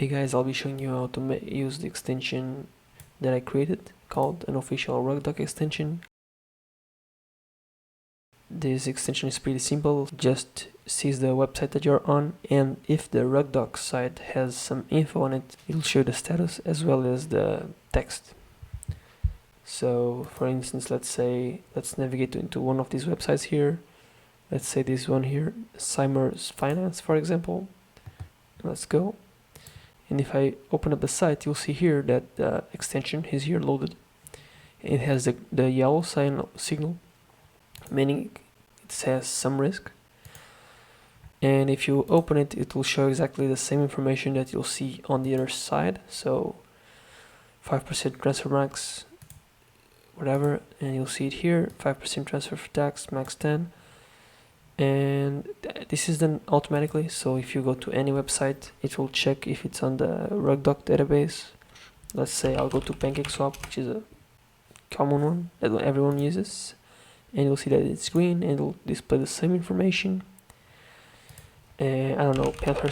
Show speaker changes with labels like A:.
A: Hey guys, I'll be showing you how to use the extension that I created called Unofficial RugDoc extension. This extension is pretty simple, just sees the website that you're on, and if the RugDoc site has some info on it, it'll show the status as well as the text. So for instance, let's navigate into one of these websites here. Let's say this one here, Simer's Finance, for example. Let's go. And if I open up the site, you'll see here that the extension is here loaded. It has the yellow signal, meaning it has some risk. And if you open it, it will show exactly the same information that you'll see on the other side. So 5% transfer max, whatever, and you'll see it here, 5% transfer for tax, max 10. And this is done automatically, so if you go to any website, it will check if it's on the RugDoc database. Let's say I'll go to PancakeSwap, which is a common one that everyone uses, and you'll see that it's green and it'll display the same information. I don't know, Panther